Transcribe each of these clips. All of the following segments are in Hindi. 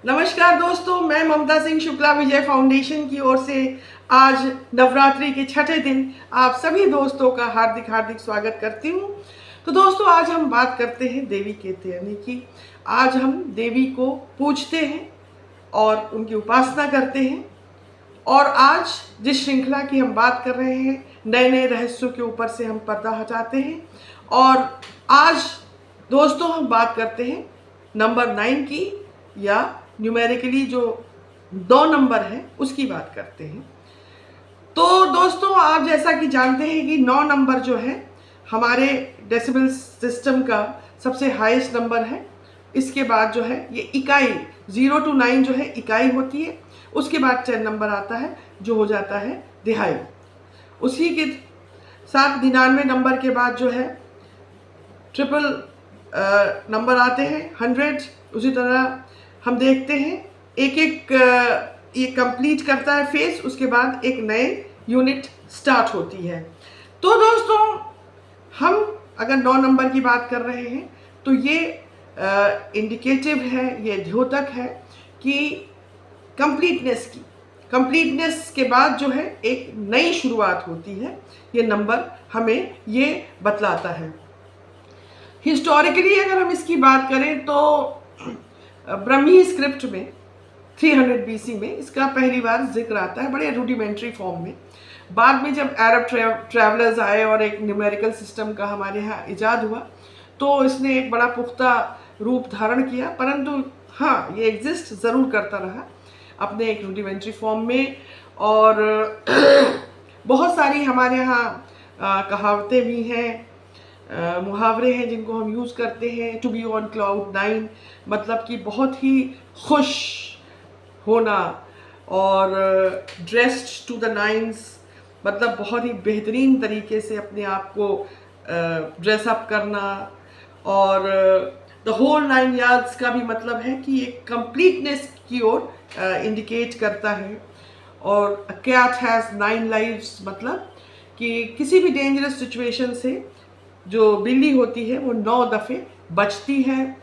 नमस्कार दोस्तों, मैं ममता सिंह शुक्ला विजय फाउंडेशन की ओर से आज नवरात्रि के छठे दिन आप सभी दोस्तों का हार्दिक हार्दिक स्वागत करती हूँ। तो दोस्तों, आज हम बात करते हैं देवी के त्यानी की। आज हम देवी को पूजते हैं और उनकी उपासना करते हैं। और आज जिस श्रृंखला की हम बात कर रहे हैं, नए नए रहस्यों के ऊपर से हम पर्दा हटाते हैं। और आज दोस्तों हम बात करते हैं नंबर 9 की, या न्यूमेरिकली जो 2 नंबर है उसकी बात करते हैं। तो दोस्तों, आप जैसा कि जानते हैं कि 9 नंबर जो है हमारे डेसिबल सिस्टम का सबसे हाईएस्ट नंबर है। इसके बाद जो है ये इकाई 0 to 9 जो है इकाई होती है। उसके बाद 10 नंबर आता है जो हो जाता है तिहाई। उसी के साथ 99 नंबर के बाद जो है ट्रिपल नंबर आते हैं 100। उसी तरह हम देखते हैं एक एक ये कंप्लीट करता है फेज, उसके बाद एक नए यूनिट स्टार्ट होती है। तो दोस्तों, हम अगर 9 नंबर की बात कर रहे हैं तो ये इंडिकेटिव है, ये द्योतक है कि कंप्लीटनेस के बाद जो है एक नई शुरुआत होती है। ये नंबर हमें ये बतलाता है। हिस्टोरिकली अगर हम इसकी बात करें तो ब्रह्मी स्क्रिप्ट में 300 BC में इसका पहली बार जिक्र आता है, बड़े रूडिमेंट्री फॉर्म में। बाद में जब अरब ट्रैवलर्स आए और एक न्यूमेरिकल सिस्टम का हमारे यहाँ इजाद हुआ तो इसने एक बड़ा पुख्ता रूप धारण किया। परंतु हाँ, ये एग्जिस्ट ज़रूर करता रहा अपने एक रूडिमेंट्री फॉर्म में। और बहुत सारी हमारे यहाँ कहावतें भी हैं, मुहावरे हैं जिनको हम यूज़ करते हैं। टू बी ऑन क्लाउड 9 मतलब कि बहुत ही खुश होना, और ड्रेस्ड टू द 9s मतलब बहुत ही बेहतरीन तरीके से अपने आप को ड्रेसअप करना। और द होल 9 यार्ड्स का भी मतलब है कि एक कंप्लीटनेस की ओर इंडिकेट करता है। और कैट हैज़ 9 लाइव्स मतलब कि किसी भी डेंजरस सिचुएशन से जो बिल्ली होती है वो 9 दफ़े बचती है।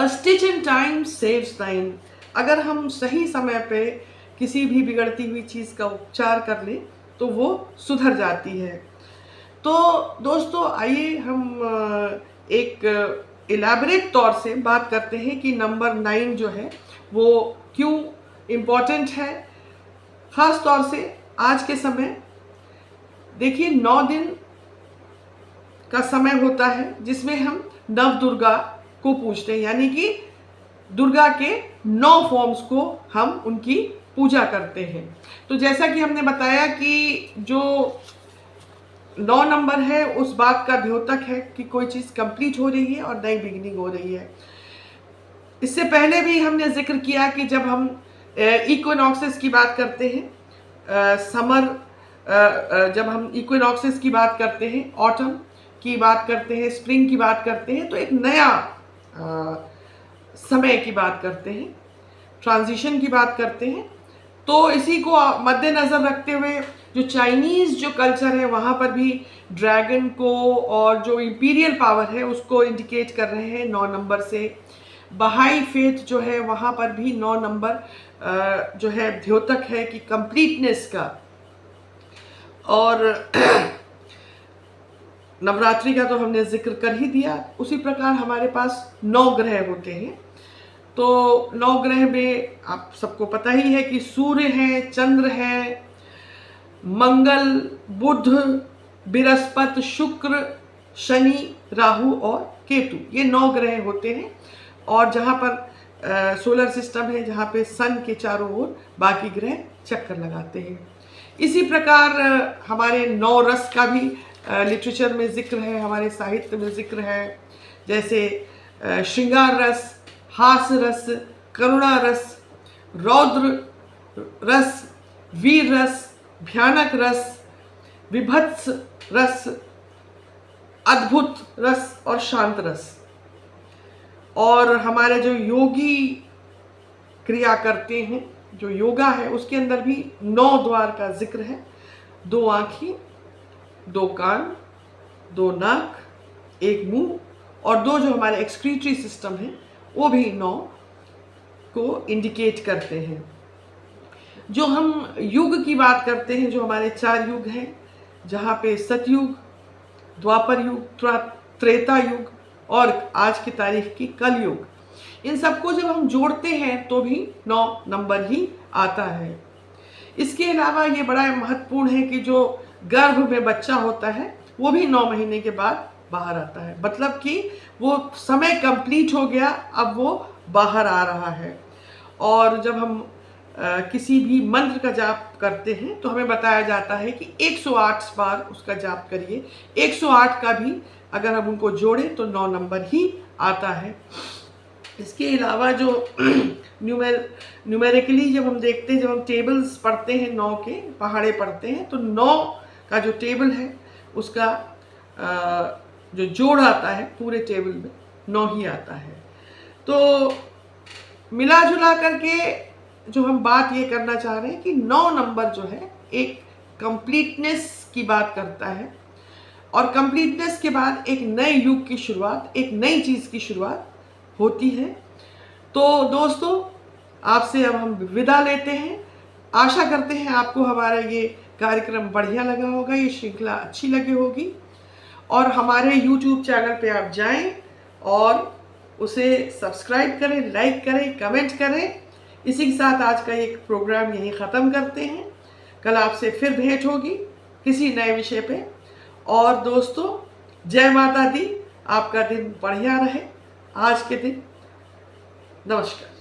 Stitch in time saves 9। अगर हम सही समय पे किसी भी बिगड़ती हुई चीज़ का उपचार कर लें तो वो सुधर जाती है। तो दोस्तों, आइए हम एक इलेबरेट तौर से बात करते हैं कि नंबर 9 जो है वो क्यों इम्पोर्टेंट है। ख़ास तौर से आज के समय देखिए, 9 दिन का समय होता है जिसमें हम नव दुर्गा को पूजते हैं, यानी कि दुर्गा के 9 फॉर्म्स को हम उनकी पूजा करते हैं। तो जैसा कि हमने बताया कि जो 9 नंबर है उस बात का द्योतक है कि कोई चीज़ कंप्लीट हो रही है और नई बिगिनिंग हो रही है। इससे पहले भी हमने जिक्र किया कि जब हम इक्विनॉक्सेस की बात करते हैं, जब हम इक्विनॉक्सेस की बात करते हैं, ऑटम की बात करते हैं, स्प्रिंग की बात करते हैं, तो एक नया समय की बात करते हैं, ट्रांजिशन की बात करते हैं। तो इसी को मद्देनज़र रखते हुए जो चाइनीज़ जो कल्चर है वहाँ पर भी ड्रैगन को और जो इम्पीरियल पावर है उसको इंडिकेट कर रहे हैं 9 नंबर से। बहाई फेथ जो है वहाँ पर भी 9 नंबर जो है द्योतक है कि कंप्लीटनेस का। और नवरात्रि का तो हमने जिक्र कर ही दिया। उसी प्रकार हमारे पास 9 ग्रह होते हैं। तो 9 ग्रह में आप सबको पता ही है कि सूर्य है, चंद्र है, मंगल, बुध, बृहस्पति, शुक्र, शनि, राहु और केतु, ये 9 ग्रह होते हैं। और जहाँ पर सोलर सिस्टम है, जहाँ पे सन के चारों ओर बाकी ग्रह चक्कर लगाते हैं। इसी प्रकार हमारे 9 रस का भी लिटरेचर में जिक्र है, हमारे साहित्य में जिक्र है। जैसे श्रृंगार रस, हास रस, करुणा रस, रौद्र रस, वीर रस, भयानक रस, विभत्स रस, अद्भुत रस और शांत रस। और हमारे जो योगी क्रिया करते हैं, जो योगा है, उसके अंदर भी 9 द्वार का जिक्र है। 2 आँखें, 2 कान, 2 नाक, 1 मुंह और 2 जो हमारे एक्सक्रीटरी सिस्टम है वो भी 9 को इंडिकेट करते हैं। जो हम युग की बात करते हैं, जो हमारे 4 युग हैं, जहाँ पे सतयुग, द्वापर युग, त्रेता युग और आज की तारीख की कलयुग, इन सबको जब हम जोड़ते हैं तो भी 9 नंबर ही आता है। इसके अलावा ये बड़ा महत्वपूर्ण है कि जो गर्भ में बच्चा होता है वो भी 9 महीने के बाद बाहर आता है, मतलब कि वो समय कंप्लीट हो गया, अब वो बाहर आ रहा है। और जब हम किसी भी मंत्र का जाप करते हैं तो हमें बताया जाता है कि 108 बार उसका जाप करिए। 108 का भी अगर हम उनको जोड़ें तो 9 नंबर ही आता है। इसके अलावा जो न्यूमेरिकली जब हम देखते हैं, जब हम टेबल्स पढ़ते हैं 9 के पहाड़े पढ़ते हैं, तो 9 का जो टेबल है उसका जो जोड़ आता है पूरे टेबल में 9 ही आता है। तो मिला जुला करके जो हम बात ये करना चाह रहे हैं कि 9 नंबर जो है एक कंप्लीटनेस की बात करता है, और कंप्लीटनेस के बाद एक नए युग की शुरुआत, एक नई चीज़ की शुरुआत होती है। तो दोस्तों, आपसे अब हम विदा लेते हैं। आशा करते हैं आपको हमारा ये कार्यक्रम बढ़िया लगा होगा, ये श्रृंखला अच्छी लगी होगी, और हमारे YouTube चैनल पे आप जाएं और उसे सब्सक्राइब करें, लाइक करें, कमेंट करें। इसी के साथ आज का एक प्रोग्राम यहीं ख़त्म करते हैं। कल आपसे फिर भेंट होगी किसी नए विषय पे। और दोस्तों, जय माता दी, आपका दिन बढ़िया रहे आज के दिन। नमस्कार।